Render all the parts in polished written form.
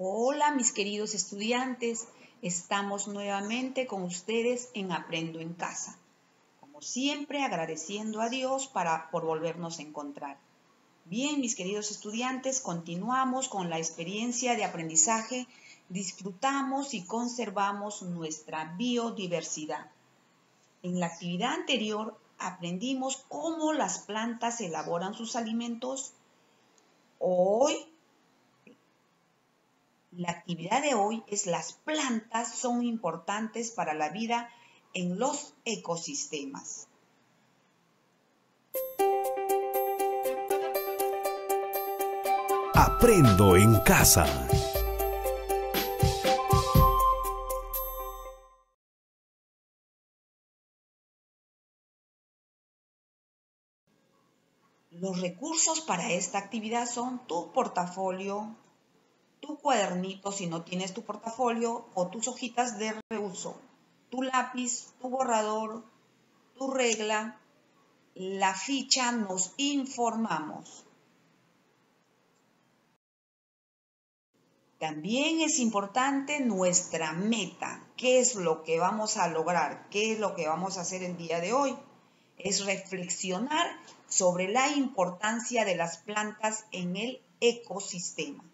Hola mis queridos estudiantes, estamos nuevamente con ustedes en Aprendo en Casa. Como siempre, agradeciendo a Dios por volvernos a encontrar. Bien, mis queridos estudiantes, continuamos con la experiencia de aprendizaje. Disfrutamos y conservamos nuestra biodiversidad. En la actividad anterior aprendimos cómo las plantas elaboran sus alimentos. La actividad de hoy es las plantas son importantes para la vida en los ecosistemas. Aprendo en casa. Los recursos para esta actividad son tu portafolio, tu cuadernito si no tienes tu portafolio o tus hojitas de reuso, tu lápiz, tu borrador, tu regla, la ficha, nos informamos. También es importante nuestra meta. ¿Qué es lo que vamos a lograr? ¿Qué es lo que vamos a hacer el día de hoy? Es reflexionar sobre la importancia de las plantas en el ecosistema.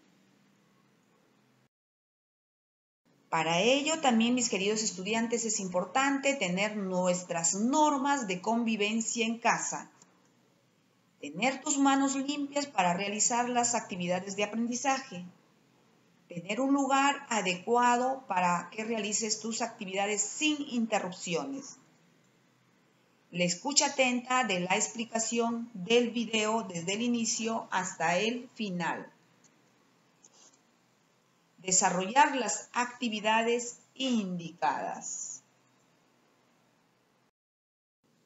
Para ello también, mis queridos estudiantes, es importante tener nuestras normas de convivencia en casa. Tener tus manos limpias para realizar las actividades de aprendizaje. Tener un lugar adecuado para que realices tus actividades sin interrupciones. La escucha atenta de la explicación del video desde el inicio hasta el final. Desarrollar las actividades indicadas.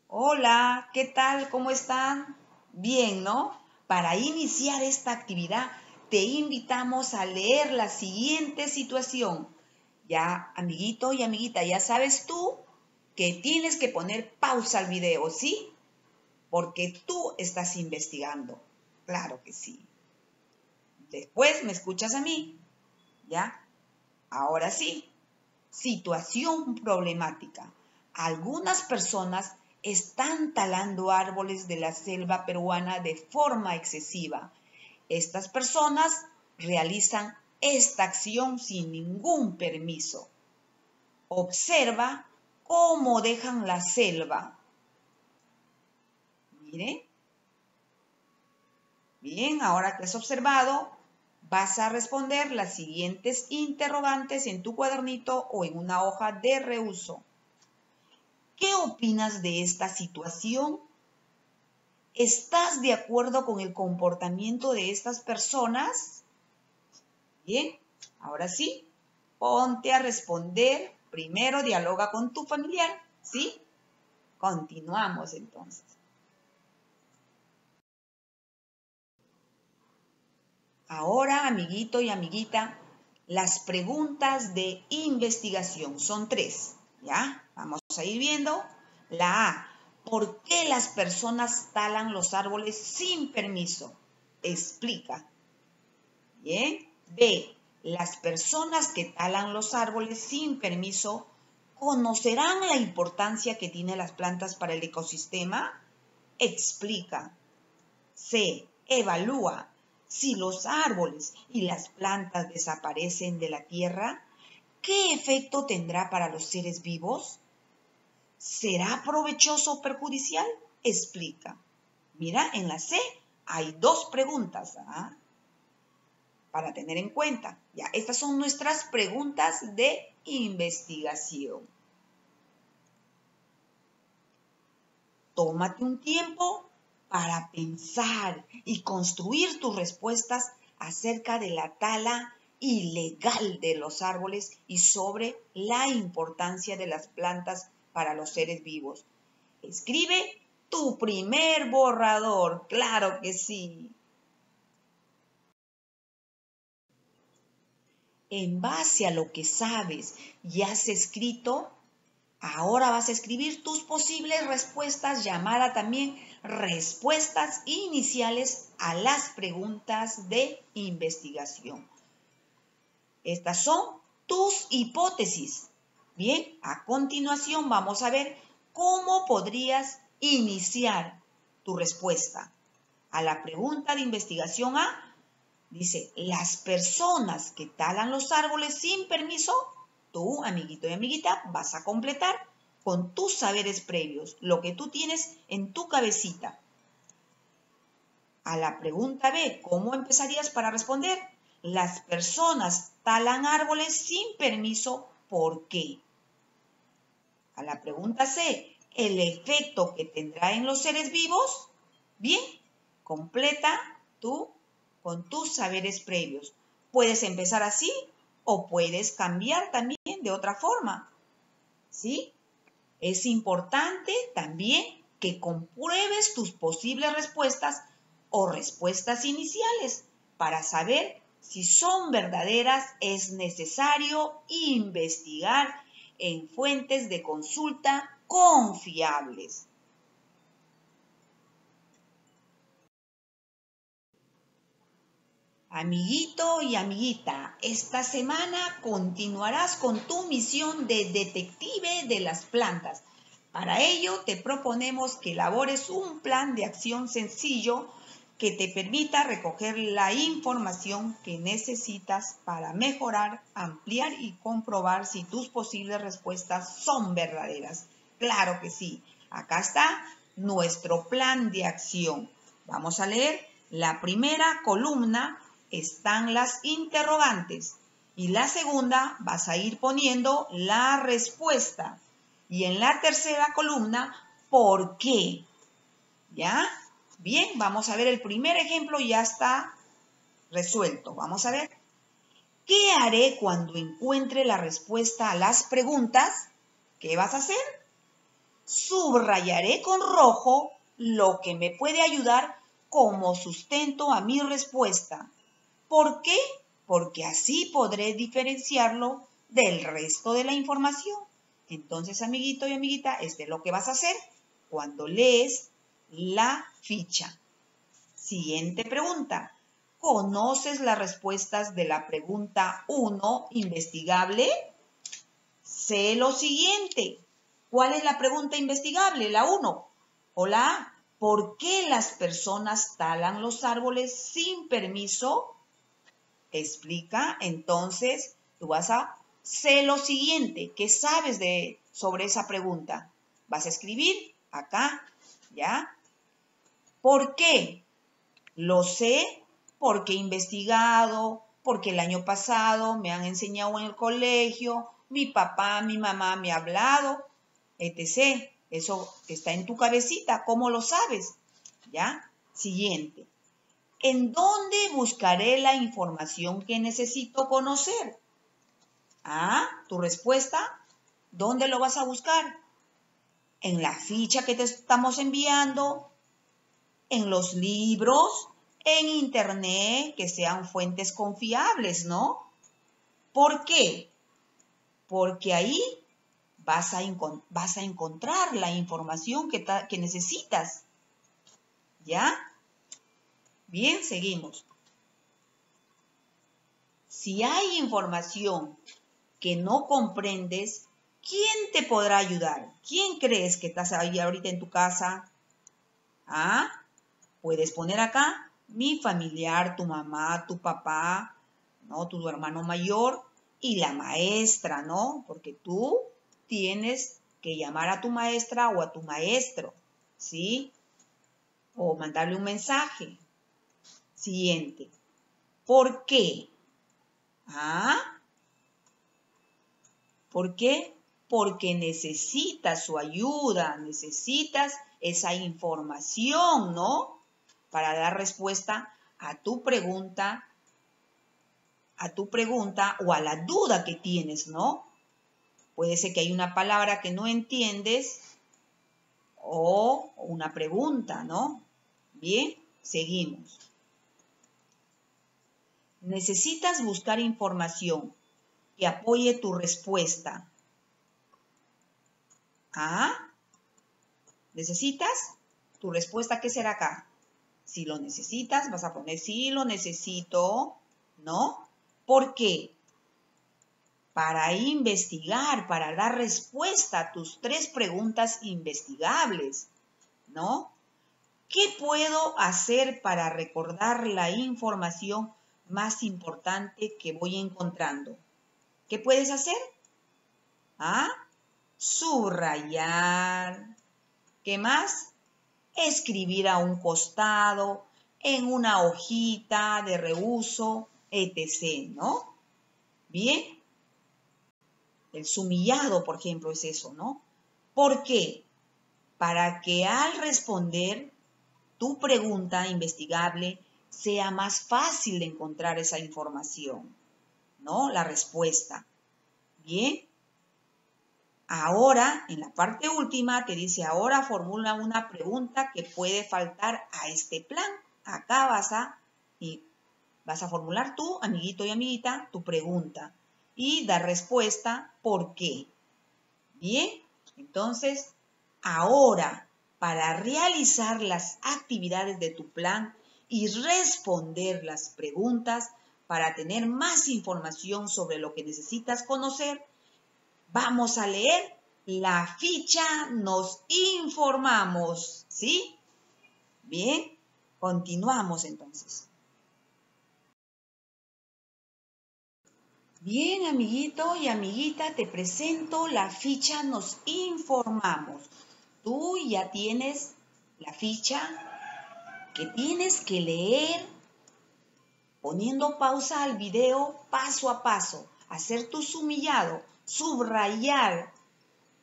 Hola, ¿qué tal? ¿Cómo están? Bien, ¿no? Para iniciar esta actividad, te invitamos a leer la siguiente situación. Ya, amiguito y amiguita, ya sabes tú que tienes que poner pausa al video, ¿sí? Porque tú estás investigando. Claro que sí. Después me escuchas a mí, ¿ya? Ahora sí. Situación problemática. Algunas personas están talando árboles de la selva peruana de forma excesiva. Estas personas realizan esta acción sin ningún permiso. Observa cómo dejan la selva. Mire. Bien, ahora que has observado, vas a responder las siguientes interrogantes en tu cuadernito o en una hoja de reuso. ¿Qué opinas de esta situación? ¿Estás de acuerdo con el comportamiento de estas personas? Bien, ahora sí, ponte a responder. Primero dialoga con tu familiar, ¿sí? Continuamos entonces. Ahora, amiguito y amiguita, las preguntas de investigación son 3, ¿ya? Vamos a ir viendo. La A, ¿por qué las personas talan los árboles sin permiso? Explica. Bien. B, las personas que talan los árboles sin permiso, ¿conocerán la importancia que tienen las plantas para el ecosistema? Explica. C, evalúa. Si los árboles y las plantas desaparecen de la tierra, ¿qué efecto tendrá para los seres vivos? ¿Será provechoso o perjudicial? Explica. Mira, en la C hay 2 preguntas para tener en cuenta. Ya, estas son nuestras preguntas de investigación. Tómate un tiempo para pensar y construir tus respuestas acerca de la tala ilegal de los árboles y sobre la importancia de las plantas para los seres vivos. Escribe tu primer borrador, claro que sí. En base a lo que sabes y has escrito, ahora vas a escribir tus posibles respuestas, llamada también respuestas iniciales a las preguntas de investigación. Estas son tus hipótesis. Bien, a continuación vamos a ver cómo podrías iniciar tu respuesta a la pregunta de investigación A. Dice, las personas que talan los árboles sin permiso, tú, amiguito y amiguita, vas a completar con tus saberes previos, lo que tú tienes en tu cabecita. A la pregunta B, ¿cómo empezarías para responder? Las personas talan árboles sin permiso, ¿por qué? A la pregunta C, ¿el efecto que tendrá en los seres vivos? Bien, completa tú con tus saberes previos. Puedes empezar así o puedes cambiar también de otra forma. ¿Sí? Es importante también que compruebes tus posibles respuestas o respuestas iniciales para saber si son verdaderas. Es necesario investigar en fuentes de consulta confiables. Amiguito y amiguita, esta semana continuarás con tu misión de detective de las plantas. Para ello te proponemos que elabores un plan de acción sencillo que te permita recoger la información que necesitas para mejorar, ampliar y comprobar si tus posibles respuestas son verdaderas. Claro que sí. Acá está nuestro plan de acción. Vamos a leer la primera columna. Están las interrogantes y la segunda vas a ir poniendo la respuesta y en la tercera columna, ¿por qué? ¿Ya? Bien, vamos a ver el primer ejemplo, ya está resuelto. Vamos a ver. ¿Qué haré cuando encuentre la respuesta a las preguntas? ¿Qué vas a hacer? Subrayaré con rojo lo que me puede ayudar como sustento a mi respuesta. ¿Por qué? Porque así podré diferenciarlo del resto de la información. Entonces, amiguito y amiguita, es lo que vas a hacer cuando lees la ficha. Siguiente pregunta. ¿Conoces las respuestas de la pregunta 1, investigable? Sé lo siguiente. ¿Cuál es la pregunta investigable? La 1 o la A. ¿Por qué las personas talan los árboles sin permiso? Explica, entonces, tú vas a sé lo siguiente. ¿Qué sabes sobre esa pregunta? Vas a escribir acá, ¿ya? ¿Por qué? Lo sé porque he investigado, porque el año pasado me han enseñado en el colegio, mi papá, mi mamá me ha hablado, etc. Eso está en tu cabecita, ¿cómo lo sabes? ¿Ya? Siguiente. ¿En dónde buscaré la información que necesito conocer? Ah, tu respuesta, ¿dónde lo vas a buscar? En la ficha que te estamos enviando, en los libros, en internet, que sean fuentes confiables, ¿no? ¿Por qué? Porque ahí vas a encontrar la información que necesitas. ¿Ya? Bien, seguimos. Si hay información que no comprendes, ¿quién te podrá ayudar? ¿Quién crees que estás ahí ahorita en tu casa? Ah, puedes poner acá mi familiar, tu mamá, tu papá, ¿no? Tu hermano mayor y la maestra, ¿no? Porque tú tienes que llamar a tu maestra o a tu maestro, ¿sí? O mandarle un mensaje. Siguiente. ¿Por qué? ¿Ah? ¿Por qué? Porque necesitas su ayuda, necesitas esa información, ¿no? Para dar respuesta a tu pregunta o a la duda que tienes, ¿no? Puede ser que hay una palabra que no entiendes o una pregunta, ¿no? Bien, seguimos. Necesitas buscar información que apoye tu respuesta. ¿Ah? ¿Necesitas? ¿Tu respuesta qué será acá? Si lo necesitas, vas a poner sí lo necesito, ¿no? ¿Por qué? para investigar, para dar respuesta a tus 3 preguntas investigables, ¿no? ¿Qué puedo hacer para recordar la información más importante que voy encontrando? ¿Qué puedes hacer? ¿Ah? Subrayar. ¿Qué más? Escribir a un costado, en una hojita de reuso, etc., ¿no? Bien. El sumillado, por ejemplo, es eso, ¿no? ¿Por qué? Para que al responder tu pregunta investigable sea más fácil de encontrar esa información, ¿no? La respuesta. Bien. Ahora, en la parte última, te dice, ahora formula una pregunta que puede faltar a este plan. Acá vas a formular tú, amiguito y amiguita, tu pregunta y dar respuesta por qué. Bien, entonces, ahora, para realizar las actividades de tu plan y responder las preguntas para tener más información sobre lo que necesitas conocer, vamos a leer la ficha, nos informamos, ¿sí? Bien, continuamos entonces. Bien, amiguito y amiguita, te presento la ficha, nos informamos. Tú ya tienes la ficha que tienes que leer poniendo pausa al video paso a paso, hacer tu sumillado, subrayar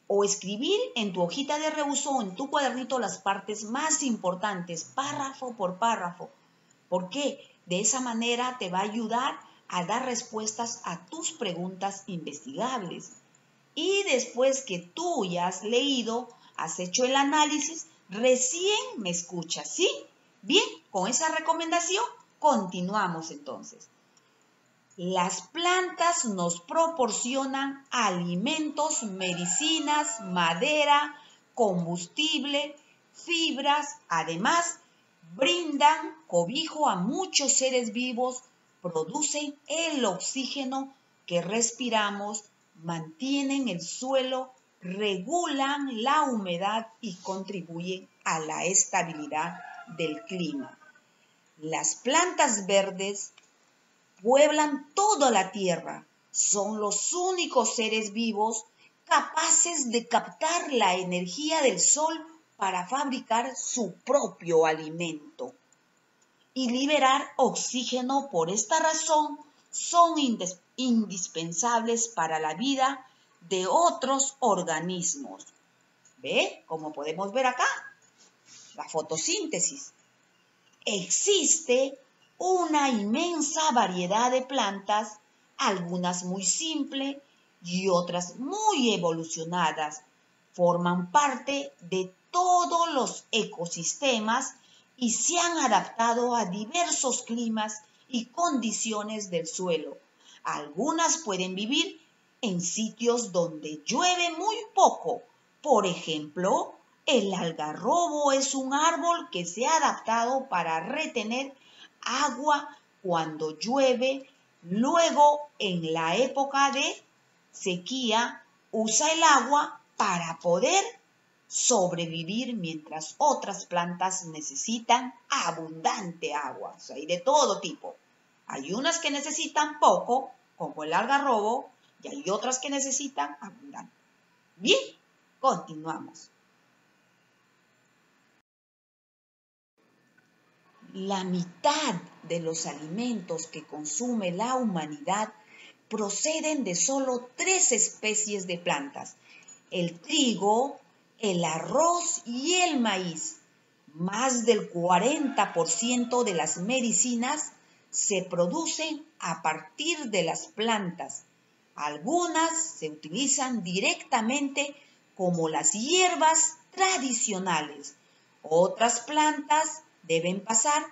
o escribir en tu hojita de reuso o en tu cuadernito las partes más importantes, párrafo por párrafo. ¿Por qué? De esa manera te va a ayudar a dar respuestas a tus preguntas investigables. Y después que tú ya has leído, has hecho el análisis, recién me escuchas, ¿sí? Bien, con esa recomendación continuamos entonces. Las plantas nos proporcionan alimentos, medicinas, madera, combustible, fibras. Además, brindan cobijo a muchos seres vivos, producen el oxígeno que respiramos, mantienen el suelo, regulan la humedad y contribuyen a la estabilidad del clima. Las plantas verdes pueblan toda la tierra. Son los únicos seres vivos capaces de captar la energía del sol para fabricar su propio alimento y liberar oxígeno. Por esta razón, son indispensables para la vida de otros organismos. ¿Ve? Como podemos ver acá, la fotosíntesis. Existe una inmensa variedad de plantas, algunas muy simples y otras muy evolucionadas. Forman parte de todos los ecosistemas y se han adaptado a diversos climas y condiciones del suelo. Algunas pueden vivir en sitios donde llueve muy poco. Por ejemplo, el algarrobo es un árbol que se ha adaptado para retener agua cuando llueve. Luego, en la época de sequía, usa el agua para poder sobrevivir, mientras otras plantas necesitan abundante agua. O sea, hay de todo tipo. Hay unas que necesitan poco, como el algarrobo, y hay otras que necesitan abundante. Bien, continuamos. La mitad de los alimentos que consume la humanidad proceden de solo 3 especies de plantas: el trigo, el arroz y el maíz. Más del 40% de las medicinas se producen a partir de las plantas. Algunas se utilizan directamente como las hierbas tradicionales. Otras plantas deben pasar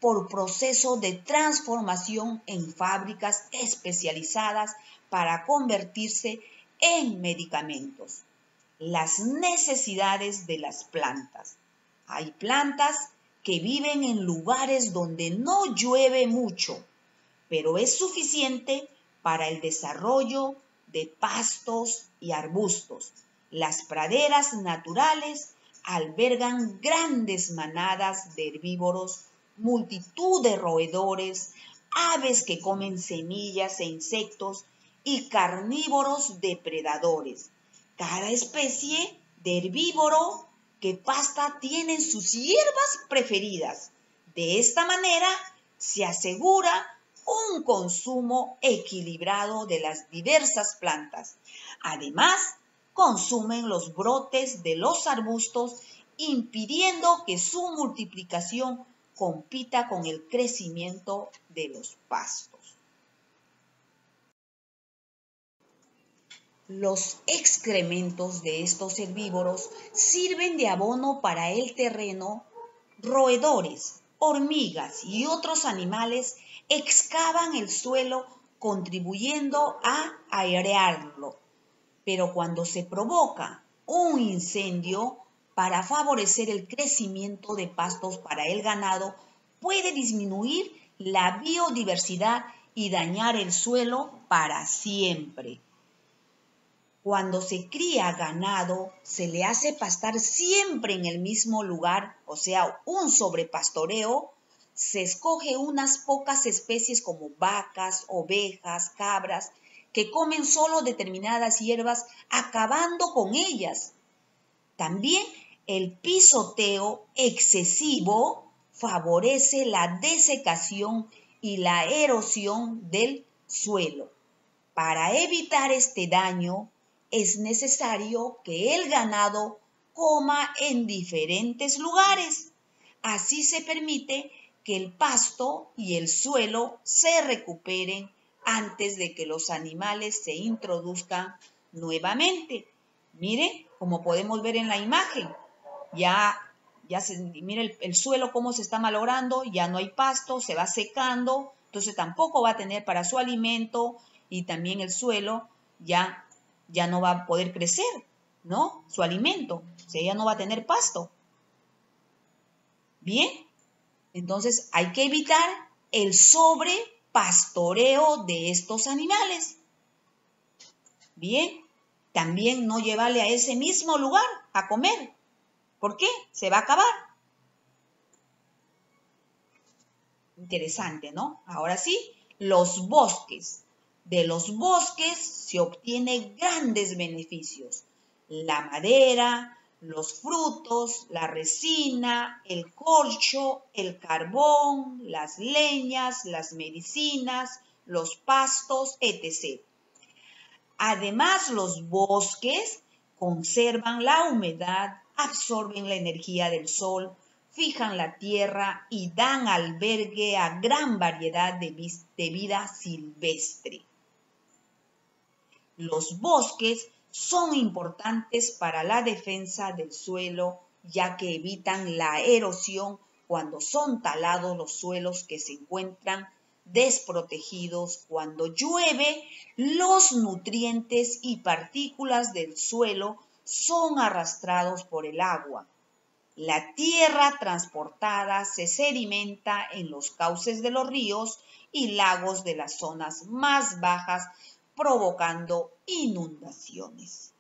por proceso de transformación en fábricas especializadas para convertirse en medicamentos. Las necesidades de las plantas. Hay plantas que viven en lugares donde no llueve mucho, pero es suficiente para el desarrollo de pastos y arbustos. Las praderas naturales albergan grandes manadas de herbívoros, multitud de roedores, aves que comen semillas e insectos y carnívoros depredadores. Cada especie de herbívoro que pasta tiene sus hierbas preferidas. De esta manera se asegura un consumo equilibrado de las diversas plantas. Además, consumen los brotes de los arbustos, impidiendo que su multiplicación compita con el crecimiento de los pastos. Los excrementos de estos herbívoros sirven de abono para el terreno. Roedores, hormigas y otros animales excavan el suelo contribuyendo a airearlo. Pero cuando se provoca un incendio para favorecer el crecimiento de pastos para el ganado, puede disminuir la biodiversidad y dañar el suelo para siempre. Cuando se cría ganado, se le hace pastar siempre en el mismo lugar, o sea, un sobrepastoreo. Se escoge unas pocas especies como vacas, ovejas, cabras, que comen solo determinadas hierbas, acabando con ellas. También el pisoteo excesivo favorece la desecación y la erosión del suelo. Para evitar este daño, es necesario que el ganado coma en diferentes lugares. Así se permite que el pasto y el suelo se recuperen antes de que los animales se introduzcan nuevamente. Mire, como podemos ver en la imagen, mire el suelo cómo se está malogrando, ya no hay pasto, se va secando, entonces tampoco va a tener para su alimento y también el suelo ya no va a poder crecer, ¿no? Su alimento, o sea, ya no va a tener pasto. Bien, entonces hay que evitar el sobrepastoreo de estos animales. Bien, también no llevarle a ese mismo lugar a comer. ¿Por qué? Se va a acabar. Interesante, ¿no? Ahora sí, los bosques. De los bosques se obtienen grandes beneficios. La madera, los frutos, la resina, el corcho, el carbón, las leñas, las medicinas, los pastos, etc. Además, los bosques conservan la humedad, absorben la energía del sol, fijan la tierra y dan albergue a gran variedad de vida silvestre. Los bosques son importantes para la defensa del suelo, ya que evitan la erosión cuando son talados los suelos que se encuentran desprotegidos. Cuando llueve, los nutrientes y partículas del suelo son arrastrados por el agua. La tierra transportada se sedimenta en los cauces de los ríos y lagos de las zonas más bajas, provocando inundaciones.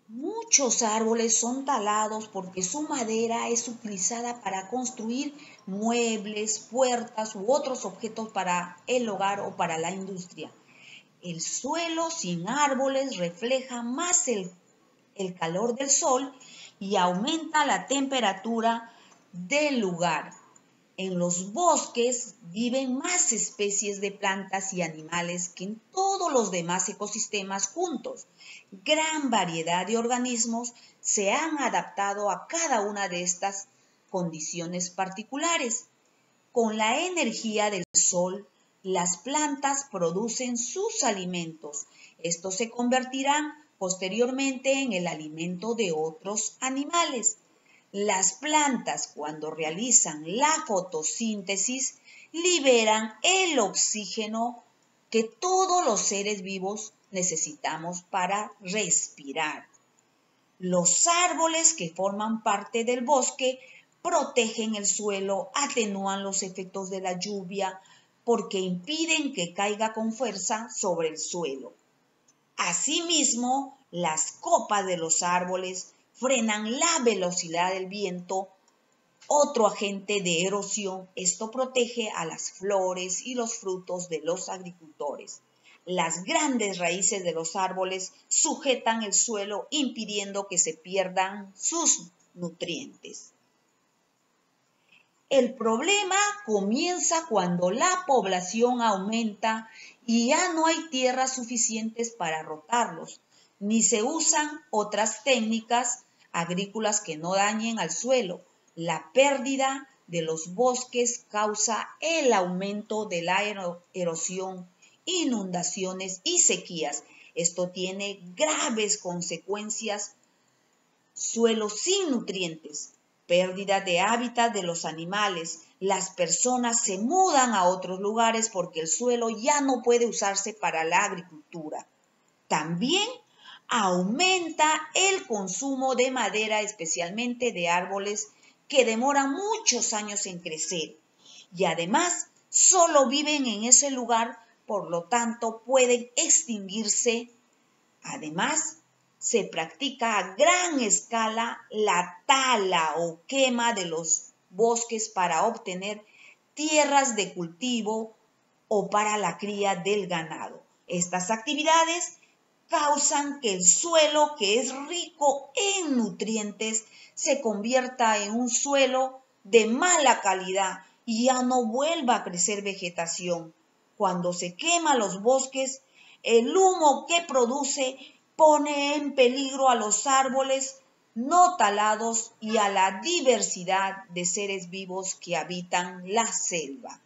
Muchos árboles son talados porque su madera es utilizada para construir muebles, puertas u otros objetos para el hogar o para la industria. El suelo sin árboles refleja más el calor del sol y aumenta la temperatura del lugar. En los bosques viven más especies de plantas y animales que en todos los demás ecosistemas juntos. Gran variedad de organismos se han adaptado a cada una de estas condiciones particulares. Con la energía del sol, las plantas producen sus alimentos. Estos se convertirán posteriormente en el alimento de otros animales. Las plantas, cuando realizan la fotosíntesis, liberan el oxígeno que todos los seres vivos necesitamos para respirar. Los árboles que forman parte del bosque protegen el suelo, atenúan los efectos de la lluvia, porque impiden que caiga con fuerza sobre el suelo. Asimismo, las copas de los árboles frenan la velocidad del viento, otro agente de erosión. Esto protege a las flores y los frutos de los agricultores. Las grandes raíces de los árboles sujetan el suelo, impidiendo que se pierdan sus nutrientes. El problema comienza cuando la población aumenta y ya no hay tierras suficientes para rotarlos, ni se usan otras técnicas agrícolas que no dañen al suelo. La pérdida de los bosques causa el aumento de la erosión, inundaciones y sequías. Esto tiene graves consecuencias: suelos sin nutrientes, pérdida de hábitat de los animales. Las personas se mudan a otros lugares porque el suelo ya no puede usarse para la agricultura. También aumenta el consumo de madera, especialmente de árboles que demoran muchos años en crecer y además solo viven en ese lugar, por lo tanto pueden extinguirse. Además, se practica a gran escala la tala o quema de los bosques para obtener tierras de cultivo o para la cría del ganado. Estas actividades causan que el suelo, que es rico en nutrientes, se convierta en un suelo de mala calidad y ya no vuelva a crecer vegetación. Cuando se queman los bosques, el humo que produce pone en peligro a los árboles no talados y a la diversidad de seres vivos que habitan la selva.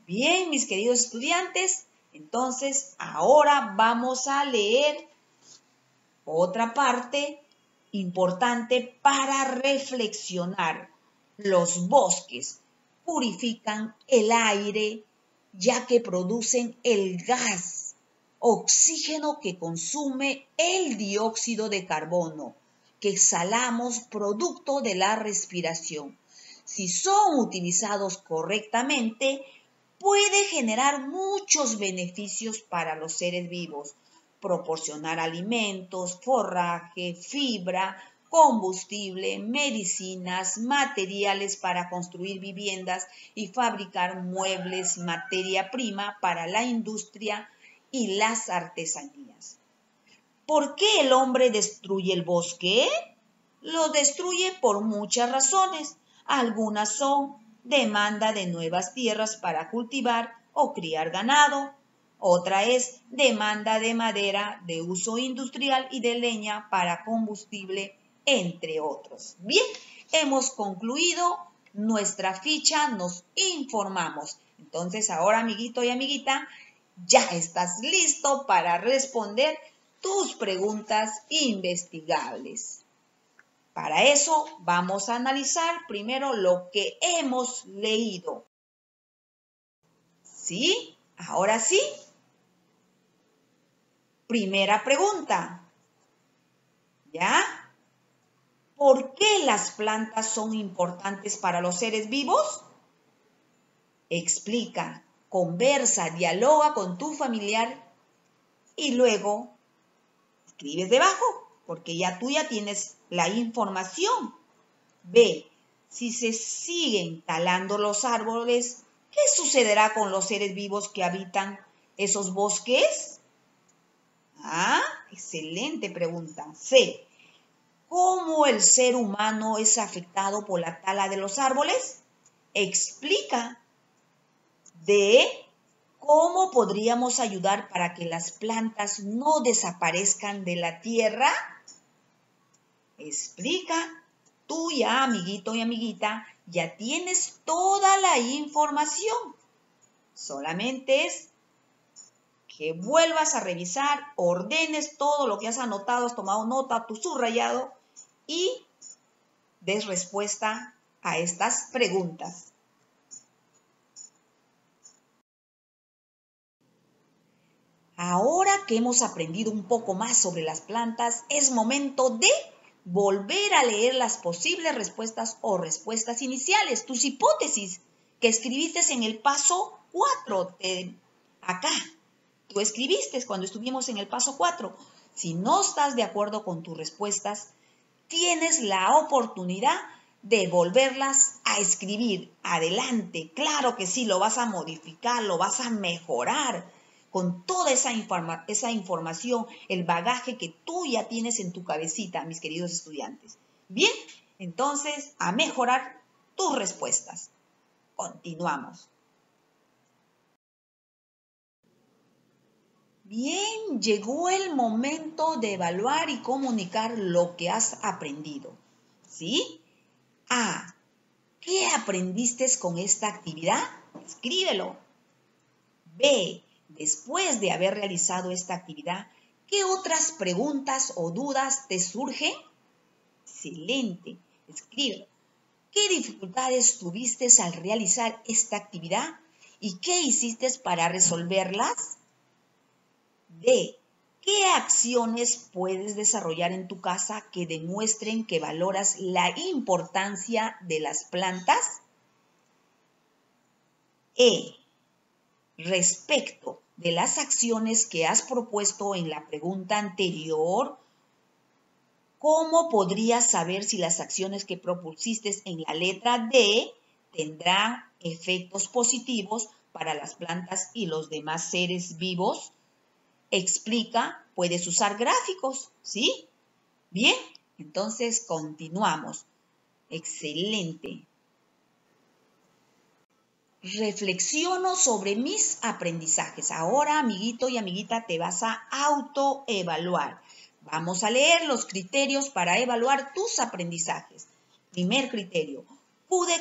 Bien, mis queridos estudiantes, entonces ahora vamos a leer otra parte importante para reflexionar. Los bosques purifican el aire, ya que producen el gas oxígeno que consume el dióxido de carbono que exhalamos producto de la respiración. Si son utilizados correctamente, puede generar muchos beneficios para los seres vivos: proporcionar alimentos, forraje, fibra, combustible, medicinas, materiales para construir viviendas y fabricar muebles, materia prima para la industria y las artesanías. ¿Por qué el hombre destruye el bosque? Lo destruye por muchas razones. Algunas son demanda de nuevas tierras para cultivar o criar ganado. Otra es demanda de madera de uso industrial y de leña para combustible, entre otros. Bien, hemos concluido nuestra ficha, nos informamos. Entonces ahora, amiguito y amiguita, ya estás listo para responder tus preguntas investigables. Para eso vamos a analizar primero lo que hemos leído. ¿Sí? Ahora sí. Primera pregunta. ¿Ya? ¿Por qué las plantas son importantes para los seres vivos? Explica, conversa, dialoga con tu familiar y luego escribes debajo, porque tú ya tienes la información. B. Si se siguen talando los árboles, ¿qué sucederá con los seres vivos que habitan esos bosques? Excelente pregunta. C. ¿Cómo el ser humano es afectado por la tala de los árboles? Explica. D. ¿Cómo podríamos ayudar para que las plantas no desaparezcan de la tierra? Explica. Tú ya, amiguito y amiguita, ya tienes toda la información. Solamente es que vuelvas a revisar, ordenes todo lo que has anotado, has tomado nota, tu subrayado y des respuesta a estas preguntas. Ahora que hemos aprendido un poco más sobre las plantas, es momento de volver a leer las posibles respuestas o respuestas iniciales, tus hipótesis. que escribiste en el paso 4. Acá, tú escribiste cuando estuvimos en el paso 4. Si no estás de acuerdo con tus respuestas, tienes la oportunidad de volverlas a escribir. Adelante, claro que sí, lo vas a modificar, lo vas a mejorar con toda esa información, el bagaje que tú ya tienes en tu cabecita, mis queridos estudiantes. Bien, entonces, a mejorar tus respuestas. Continuamos. Bien, llegó el momento de evaluar y comunicar lo que has aprendido. ¿Sí? A. ¿Qué aprendiste con esta actividad? Escríbelo. B. Después de haber realizado esta actividad, ¿qué otras preguntas o dudas te surgen? Excelente. Escríbelo. ¿Qué dificultades tuviste al realizar esta actividad y qué hiciste para resolverlas? D. ¿Qué acciones puedes desarrollar en tu casa que demuestren que valoras la importancia de las plantas? E. Respecto de las acciones que has propuesto en la pregunta anterior, ¿cómo podrías saber si las acciones que propusiste en la letra D tendrán efectos positivos para las plantas y los demás seres vivos? Explica, puedes usar gráficos, ¿sí? Bien, entonces continuamos. Excelente. Reflexiono sobre mis aprendizajes. Ahora, amiguito y amiguita, te vas a autoevaluar. Vamos a leer los criterios para evaluar tus aprendizajes. Primer criterio, pude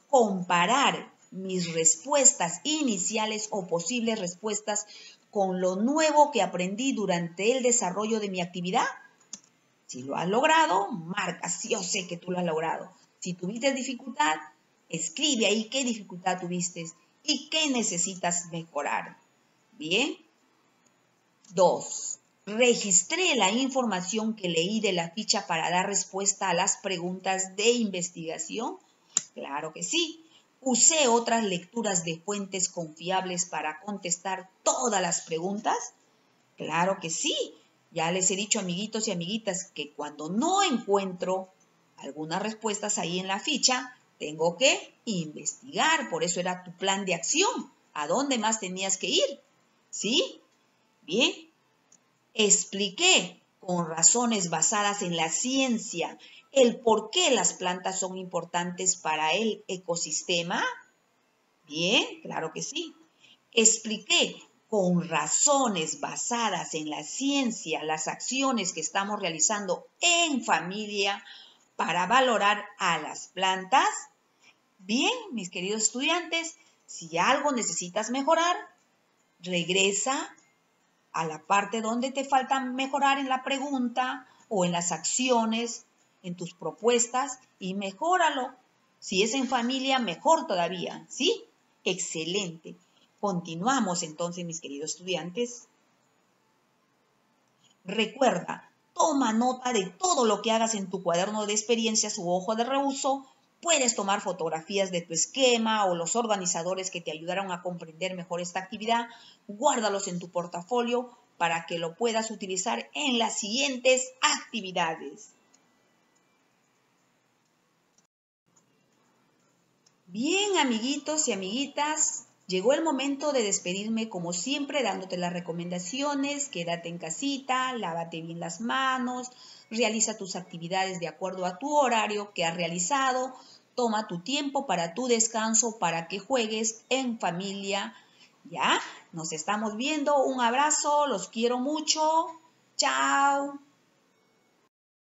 comparar mis respuestas iniciales o posibles respuestas con lo nuevo que aprendí durante el desarrollo de mi actividad. Si lo has logrado, marca, sí, yo sé que tú lo has logrado. Si tuviste dificultad, escribe ahí qué dificultad tuviste y qué necesitas mejorar. Bien. 2. Registré la información que leí de la ficha para dar respuesta a las preguntas de investigación. Claro que sí. ¿Usé otras lecturas de fuentes confiables para contestar todas las preguntas? Claro que sí. Ya les he dicho, amiguitos y amiguitas, que cuando no encuentro algunas respuestas ahí en la ficha, tengo que investigar. Por eso era tu plan de acción. ¿A dónde más tenías que ir? ¿Sí? Bien. Expliqué con razones basadas en la ciencia el por qué las plantas son importantes para el ecosistema. Bien, claro que sí. Expliqué con razones basadas en la ciencia las acciones que estamos realizando en familia para valorar a las plantas. Bien, mis queridos estudiantes, si algo necesitas mejorar, regresa a la parte donde te falta mejorar en la pregunta o en las acciones, en tus propuestas y mejóralo. Si es en familia, mejor todavía, ¿sí? Excelente. Continuamos entonces, mis queridos estudiantes. Recuerda, toma nota de todo lo que hagas en tu cuaderno de experiencias u hoja de reuso. Puedes tomar fotografías de tu esquema o los organizadores que te ayudaron a comprender mejor esta actividad. Guárdalos en tu portafolio para que lo puedas utilizar en las siguientes actividades. Bien, amiguitos y amiguitas, llegó el momento de despedirme como siempre dándote las recomendaciones. Quédate en casita, lávate bien las manos, realiza tus actividades de acuerdo a tu horario que has realizado, toma tu tiempo para tu descanso, para que juegues en familia. ¿Ya? Nos estamos viendo. Un abrazo, los quiero mucho. Chao.